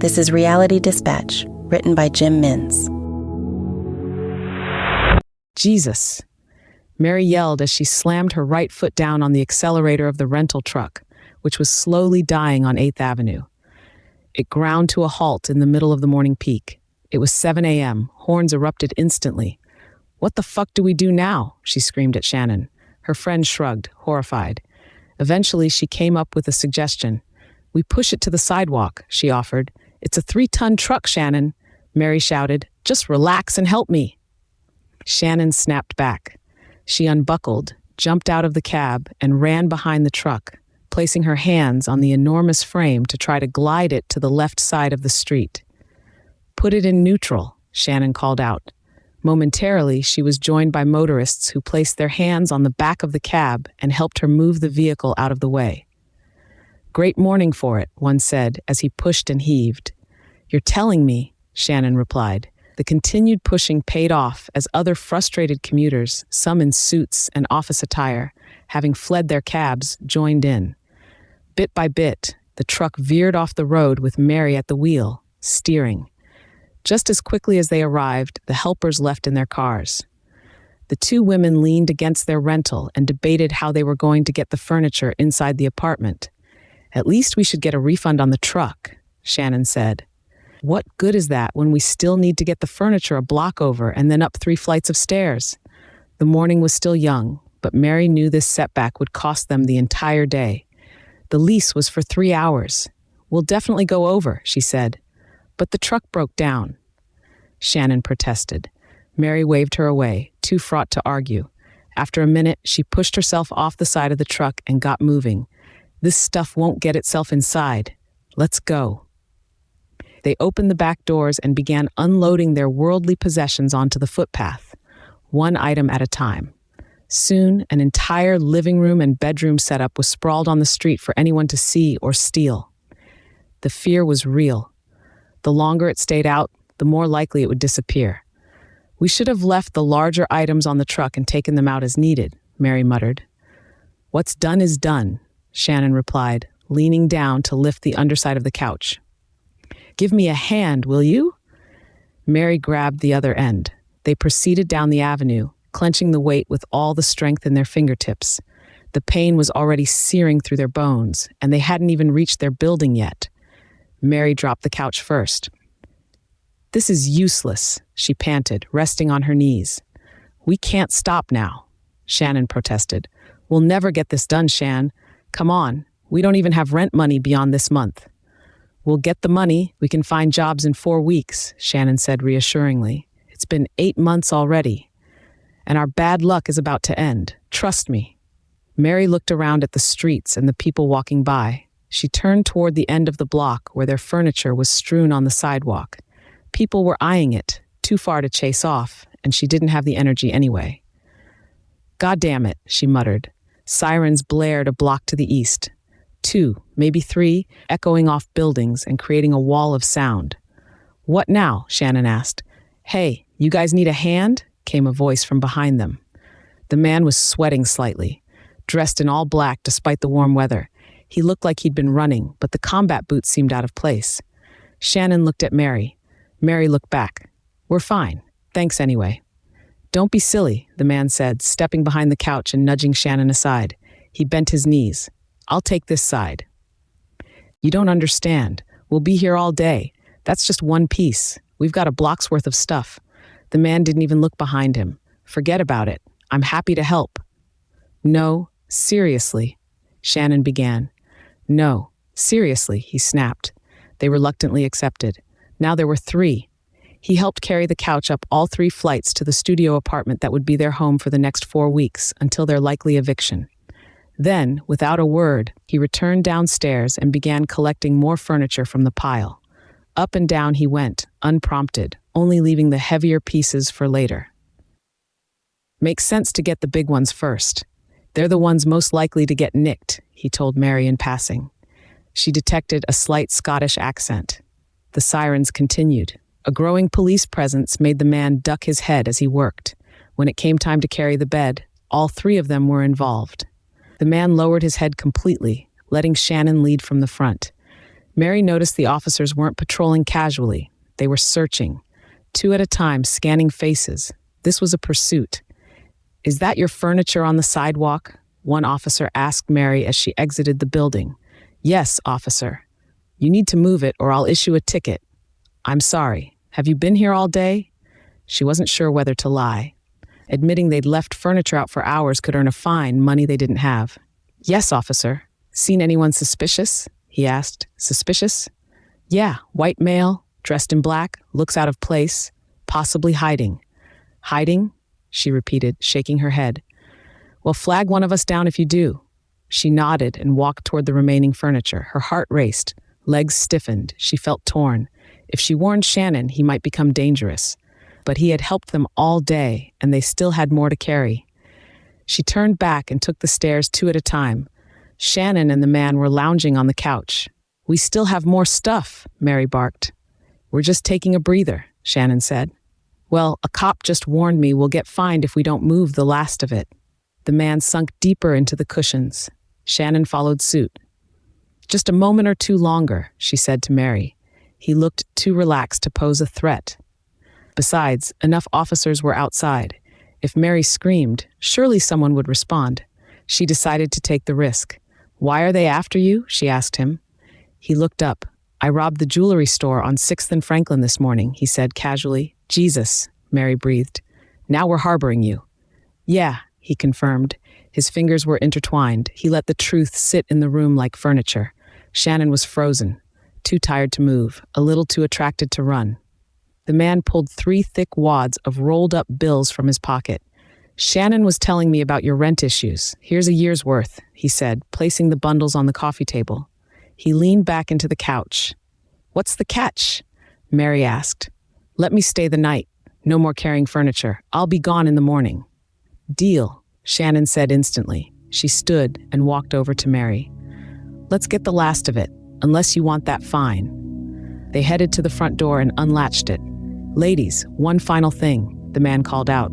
This is Reality Dispatch, written by Jim Minns. Jesus, Mary yelled as she slammed her right foot down on the accelerator of the rental truck, which was slowly dying on 8th Avenue. It ground to a halt in the middle of the morning peak. It was 7 a.m. Horns erupted instantly. "What the fuck do we do now?" she screamed at Shannon. Her friend shrugged, horrified. Eventually, she came up with a suggestion. "We push it to the sidewalk," she offered. "It's a 3-ton truck, Shannon," Mary shouted. "Just relax and help me." Shannon snapped back. She unbuckled, jumped out of the cab, and ran behind the truck, placing her hands on the enormous frame to try to glide it to the left side of the street. "Put it in neutral," Shannon called out. Momentarily, she was joined by motorists who placed their hands on the back of the cab and helped her move the vehicle out of the way. "Great morning for it," one said as he pushed and heaved. "You're telling me," Shannon replied. The continued pushing paid off as other frustrated commuters, some in suits and office attire, having fled their cabs, joined in. Bit by bit, the truck veered off the road with Mary at the wheel, steering. Just as quickly as they arrived, the helpers left in their cars. The two women leaned against their rental and debated how they were going to get the furniture inside the apartment. "At least we should get a refund on the truck," Shannon said. "What good is that when we still need to get the furniture a block over and then up 3 flights of stairs?" The morning was still young, but Mary knew this setback would cost them the entire day. The lease was for 3 hours. "We'll definitely go over," she said. "But the truck broke down." Shannon protested. Mary waved her away, too fraught to argue. After a minute, she pushed herself off the side of the truck and got moving. "This stuff won't get itself inside. Let's go." They opened the back doors and began unloading their worldly possessions onto the footpath, one item at a time. Soon, an entire living room and bedroom setup was sprawled on the street for anyone to see or steal. The fear was real. The longer it stayed out, the more likely it would disappear. "We should have left the larger items on the truck and taken them out as needed," Mary muttered. "What's done is done," Shannon replied, leaning down to lift the underside of the couch. "Give me a hand, will you?" Mary grabbed the other end. They proceeded down the avenue, clenching the weight with all the strength in their fingertips. The pain was already searing through their bones, and they hadn't even reached their building yet. Mary dropped the couch first. "This is useless," she panted, resting on her knees. "We can't stop now," Shannon protested. "We'll never get this done, Shan. Come on, we don't even have rent money beyond this month." "We'll get the money. We can find jobs in 4 weeks," Shannon said reassuringly. "It's been 8 months already. And our bad luck is about to end. Trust me." Mary looked around at the streets and the people walking by. She turned toward the end of the block where their furniture was strewn on the sidewalk. People were eyeing it, too far to chase off, and she didn't have the energy anyway. "God damn it," she muttered. Sirens blared a block to the east. 2, maybe 3, echoing off buildings and creating a wall of sound. "What now?" Shannon asked. "Hey, you guys need a hand?" came a voice from behind them. The man was sweating slightly, dressed in all black despite the warm weather. He looked like he'd been running, but the combat boots seemed out of place. Shannon looked at Mary. Mary looked back. "We're fine. Thanks anyway." "Don't be silly," the man said, stepping behind the couch and nudging Shannon aside. He bent his knees. "I'll take this side." "You don't understand. We'll be here all day. That's just one piece. We've got a block's worth of stuff." The man didn't even look behind him. "Forget about it. I'm happy to help." "No, seriously," Shannon began. "No, seriously," he snapped. They reluctantly accepted. Now there were 3. He helped carry the couch up all 3 flights to the studio apartment that would be their home for the next 4 weeks until their likely eviction. Then, without a word, he returned downstairs and began collecting more furniture from the pile. Up and down he went, unprompted, only leaving the heavier pieces for later. "Makes sense to get the big ones first. They're the ones most likely to get nicked," he told Mary in passing. She detected a slight Scottish accent. The sirens continued. A growing police presence made the man duck his head as he worked. When it came time to carry the bed, all 3 of them were involved. The man lowered his head completely, letting Shannon lead from the front. Mary noticed the officers weren't patrolling casually. They were searching, 2 at a time, scanning faces. This was a pursuit. "Is that your furniture on the sidewalk?" one officer asked Mary as she exited the building. "Yes, officer. You need to move it or I'll issue a ticket." "I'm sorry. Have you been here all day?" She wasn't sure whether to lie. Admitting they'd left furniture out for hours could earn a fine, money they didn't have. "Yes, officer. Seen anyone suspicious?" he asked. "Suspicious?" "Yeah, white male, dressed in black, looks out of place, possibly hiding." "Hiding?" she repeated, shaking her head. "Well, flag one of us down if you do." She nodded and walked toward the remaining furniture. Her heart raced, legs stiffened, she felt torn. If she warned Shannon, he might become dangerous. But he had helped them all day, and they still had more to carry. She turned back and took the stairs 2 at a time. Shannon and the man were lounging on the couch. "We still have more stuff," Mary barked. "We're just taking a breather," Shannon said. "Well, a cop just warned me we'll get fined if we don't move the last of it." The man sunk deeper into the cushions. Shannon followed suit. "Just a moment or 2 longer," she said to Mary. He looked too relaxed to pose a threat. Besides, enough officers were outside. If Mary screamed, surely someone would respond. She decided to take the risk. "Why are they after you?" she asked him. He looked up. "I robbed the jewelry store on 6th and Franklin this morning," he said casually. "Jesus," Mary breathed. "Now we're harboring you." "Yeah," he confirmed. His fingers were intertwined. He let the truth sit in the room like furniture. Shannon was frozen, too tired to move, a little too attracted to run. The man pulled 3 thick wads of rolled-up bills from his pocket. "Shannon was telling me about your rent issues. Here's a year's worth," he said, placing the bundles on the coffee table. He leaned back into the couch. "What's the catch?" Mary asked. "Let me stay the night. No more carrying furniture. I'll be gone in the morning." "Deal," Shannon said instantly. She stood and walked over to Mary. "Let's get the last of it, unless you want that fine." They headed to the front door and unlatched it. "Ladies, one final thing," the man called out.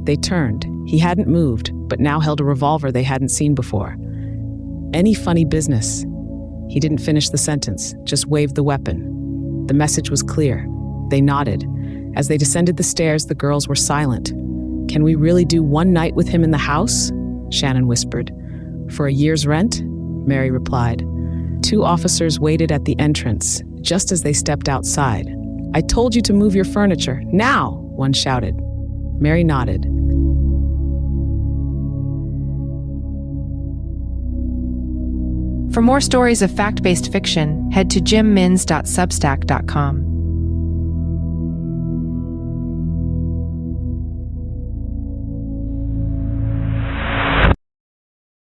They turned. He hadn't moved, but now held a revolver they hadn't seen before. "Any funny business?" He didn't finish the sentence, just waved the weapon. The message was clear. They nodded. As they descended the stairs, the girls were silent. "Can we really do one night with him in the house?" Shannon whispered. "For a year's rent?" Mary replied. 2 officers waited at the entrance, just as they stepped outside. "I told you to move your furniture. Now!" one shouted. Mary nodded. For more stories of fact-based fiction, head to jimmins.substack.com.